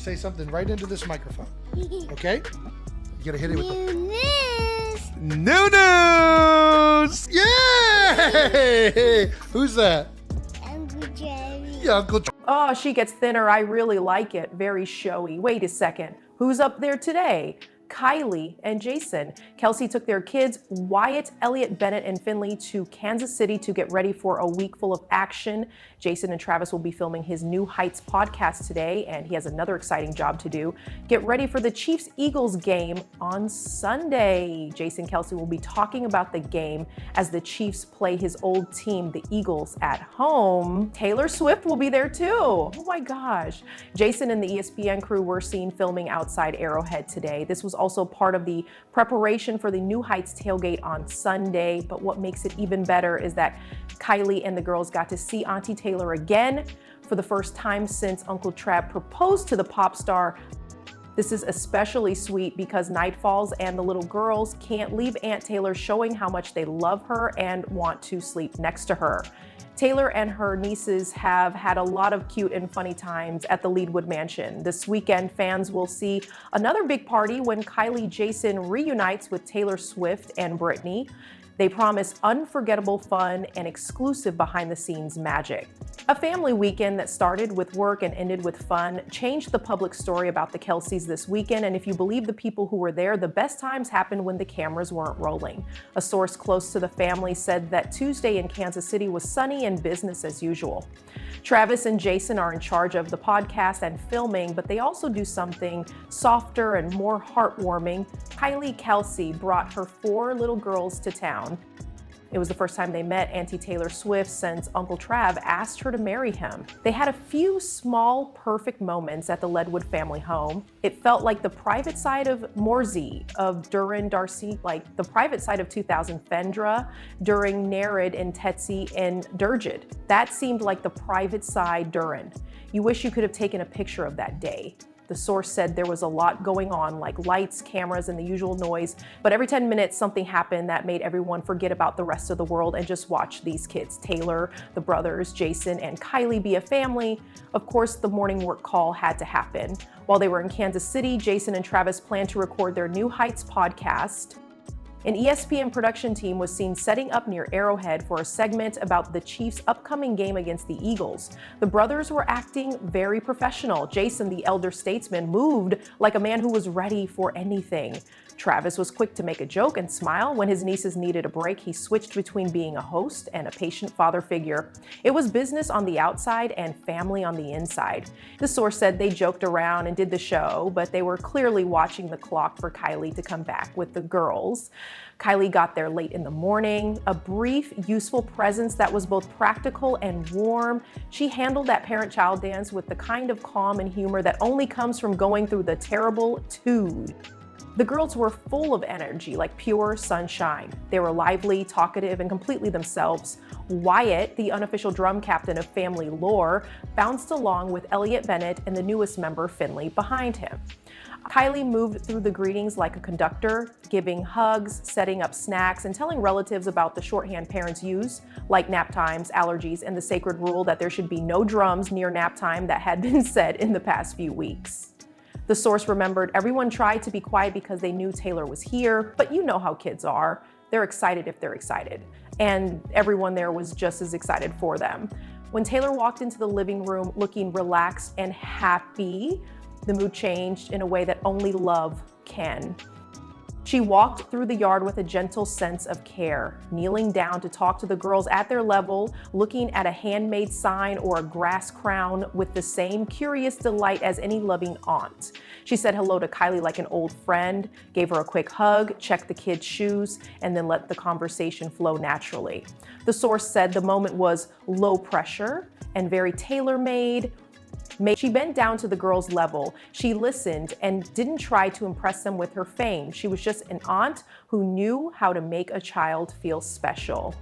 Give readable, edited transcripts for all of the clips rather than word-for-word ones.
say something right into this microphone. Okay? You gotta hit it with the new news! Yay! Who's that? Uncle Travy. Yeah, Uncle Travy. Oh, she gets thinner. I really like it. Very showy. Wait a second. Who's up there today? Kylie and Jason. Kelsey took their kids, Wyatt, Elliott, Bennett, and Finley, to Kansas City to get ready for a week full of action. Jason and Travis will be filming his New Heights podcast today, and he has another exciting job to do. Get ready for the Chiefs-Eagles game on Sunday. Jason Kelce will be talking about the game as the Chiefs play his old team, the Eagles, at home. Taylor Swift will be there too. Oh my gosh. Jason and the ESPN crew were seen filming outside Arrowhead today. This was also part of the preparation for the New Heights tailgate on Sunday. But what makes it even better is that Kylie and the girls got to see Auntie Taylor again for the first time since Uncle Trav proposed to the pop star. This is especially sweet because night falls and the little girls can't leave Aunt Taylor, showing how much they love her and want to sleep next to her. Taylor and her nieces have had a lot of cute and funny times at the Leadwood Mansion. This weekend, fans will see another big party when Kylie Jason reunites with Taylor Swift and Britney. They promise unforgettable fun and exclusive behind-the-scenes magic. A family weekend that started with work and ended with fun changed the public story about the Kelceys this weekend, and if you believe the people who were there, the best times happened when the cameras weren't rolling. A source close to the family said that Tuesday in Kansas City was sunny and business as usual. Travis and Jason are in charge of the podcast and filming, but they also do something softer and more heartwarming. Kelsey brought her 4 little girls to town. It was the first time they met Auntie Taylor Swift since Uncle Trav asked her to marry him. They had a few small, perfect moments at the Leadwood family home. It felt like the private side of Morsey, of Durin Darcy, like the private side of 2000 Fendra, during Nerid and Tetsi and Durgid. That seemed like the private side Durin. You wish you could have taken a picture of that day. The source said there was a lot going on, like lights, cameras, and the usual noise, but every 10 minutes something happened that made everyone forget about the rest of the world and just watch these kids, Taylor, the brothers, Jason, and Kylie, be a family. Of course, the morning work call had to happen. While they were in Kansas City, Jason and Travis planned to record their New Heights podcast. An ESPN production team was seen setting up near Arrowhead for a segment about the Chiefs' upcoming game against the Eagles. The brothers were acting very professional. Jason, the elder statesman, moved like a man who was ready for anything. Travis was quick to make a joke and smile. When his nieces needed a break, he switched between being a host and a patient father figure. It was business on the outside and family on the inside. The source said they joked around and did the show, but they were clearly watching the clock for Kylie to come back with the girls. Kylie got there late in the morning, a brief, useful presence that was both practical and warm. She handled that parent-child dance with the kind of calm and humor that only comes from going through the terrible twos. The girls were full of energy, like pure sunshine. They were lively, talkative, and completely themselves. Wyatt, the unofficial drum captain of family lore, bounced along with Elliott Bennett and the newest member, Finley, behind him. Kylie moved through the greetings like a conductor, giving hugs, setting up snacks, and telling relatives about the shorthand parents use, like nap times, allergies, and the sacred rule that there should be no drums near nap time that had been said in the past few weeks. The source remembered everyone tried to be quiet because they knew Taylor was here, but you know how kids are. They're excited if they're excited. And everyone there was just as excited for them. When Taylor walked into the living room looking relaxed and happy, the mood changed in a way that only love can. She walked through the yard with a gentle sense of care, kneeling down to talk to the girls at their level, looking at a handmade sign or a grass crown with the same curious delight as any loving aunt. She said hello to Kylie like an old friend, gave her a quick hug, checked the kids' shoes, and then let the conversation flow naturally. The source said the moment was low pressure and very tailor-made. She bent down to the girls' level. She listened and didn't try to impress them with her fame. She was just an aunt who knew how to make a child feel special.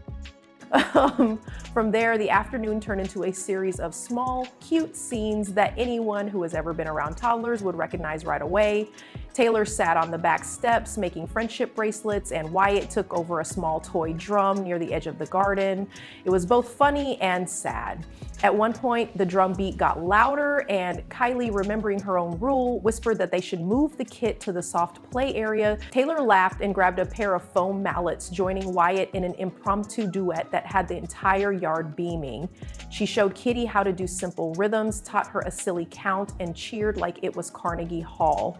From there, the afternoon turned into a series of small, cute scenes that anyone who has ever been around toddlers would recognize right away. Taylor sat on the back steps making friendship bracelets, and Wyatt took over a small toy drum near the edge of the garden. It was both funny and sad. At one point, the drum beat got louder, and Kylie, remembering her own rule, whispered that they should move the kit to the soft play area. Taylor laughed and grabbed a pair of foam mallets, joining Wyatt in an impromptu duet that had the entire yard beaming. She showed Kitty how to do simple rhythms, taught her a silly count, and cheered like it was Carnegie Hall.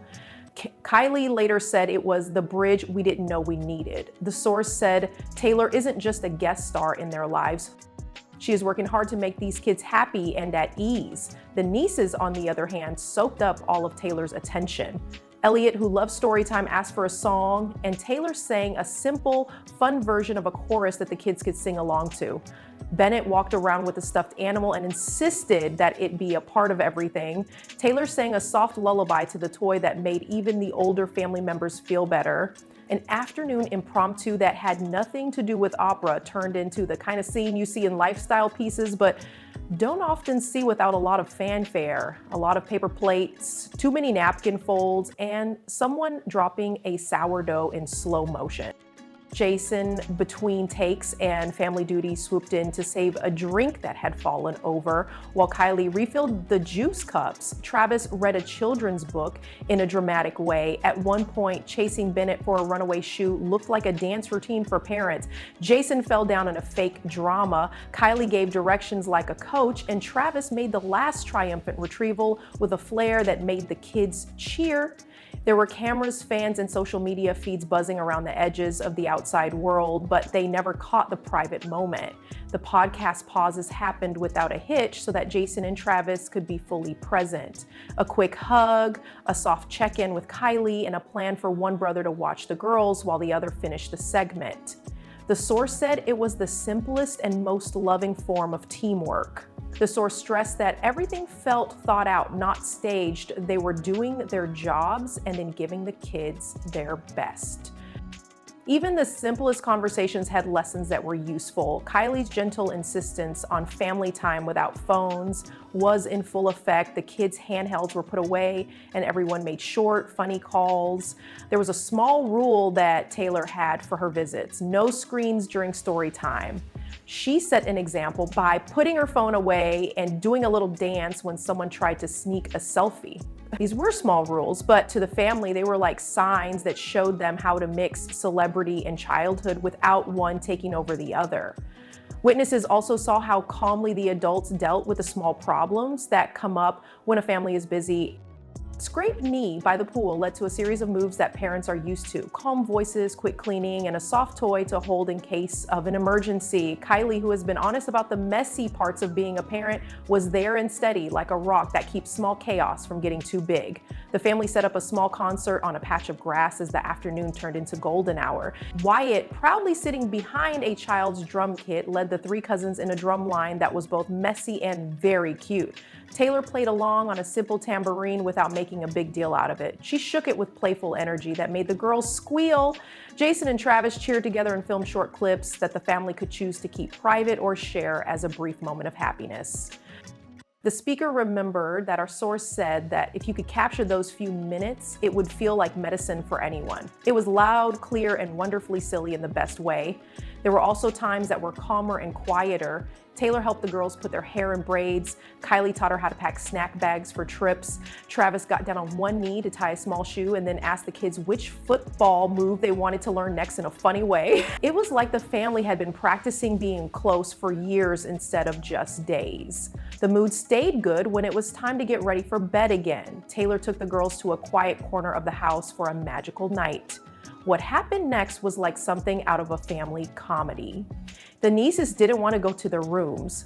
Kylie later said it was the bridge we didn't know we needed. The source said Taylor isn't just a guest star in their lives. She is working hard to make these kids happy and at ease. The nieces, on the other hand, soaked up all of Taylor's attention. Elliot, who loves story time, asked for a song, and Taylor sang a simple, fun version of a chorus that the kids could sing along to. Bennett walked around with a stuffed animal and insisted that it be a part of everything. Taylor sang a soft lullaby to the toy that made even the older family members feel better. An afternoon impromptu that had nothing to do with opera turned into the kind of scene you see in lifestyle pieces, but don't often see without a lot of fanfare, a lot of paper plates, too many napkin folds, and someone dropping a sourdough in slow motion. Jason, between takes and family duty, swooped in to save a drink that had fallen over, while Kylie refilled the juice cups. Travis read a children's book in a dramatic way. At one point, chasing Bennett for a runaway shoe looked like a dance routine for parents. Jason fell down in a fake drama. Kylie gave directions like a coach, and Travis made the last triumphant retrieval with a flair that made the kids cheer. There were cameras, fans, and social media feeds buzzing around the edges of the outside world, but they never caught the private moment. The podcast pauses happened without a hitch so that Jason and Travis could be fully present. A quick hug, a soft check-in with Kylie, and a plan for one brother to watch the girls while the other finished the segment. The source said it was the simplest and most loving form of teamwork. The source stressed that everything felt thought out, not staged. They were doing their jobs and then giving the kids their best. Even the simplest conversations had lessons that were useful. Kylie's gentle insistence on family time without phones was in full effect. The kids' handhelds were put away and everyone made short, funny calls. There was a small rule that Taylor had for her visits: no screens during story time. She set an example by putting her phone away and doing a little dance when someone tried to sneak a selfie. These were small rules, but to the family, they were like signs that showed them how to mix celebrity and childhood without one taking over the other. Witnesses also saw how calmly the adults dealt with the small problems that come up when a family is busy. Scraped knee by the pool led to a series of moves that parents are used to: calm voices, quick cleaning, and a soft toy to hold in case of an emergency. Kylie, who has been honest about the messy parts of being a parent, was there and steady like a rock that keeps small chaos from getting too big. The family set up a small concert on a patch of grass as the afternoon turned into golden hour. Wyatt, proudly sitting behind a child's drum kit, led the three cousins in a drum line that was both messy and very cute. Taylor played along on a simple tambourine without making a big deal out of it. She shook it with playful energy that made the girls squeal. Jason and Travis cheered together and filmed short clips that the family could choose to keep private or share as a brief moment of happiness. The speaker remembered that our source said that if you could capture those few minutes, it would feel like medicine for anyone. It was loud, clear, and wonderfully silly in the best way. There were also times that were calmer and quieter. Taylor helped the girls put their hair in braids. Kylie taught her how to pack snack bags for trips. Travis got down on one knee to tie a small shoe and then asked the kids which football move they wanted to learn next in a funny way. It was like the family had been practicing being close for years instead of just days. The mood stayed good when it was time to get ready for bed again. Taylor took the girls to a quiet corner of the house for a magical night. What happened next was like something out of a family comedy. The nieces didn't want to go to their rooms.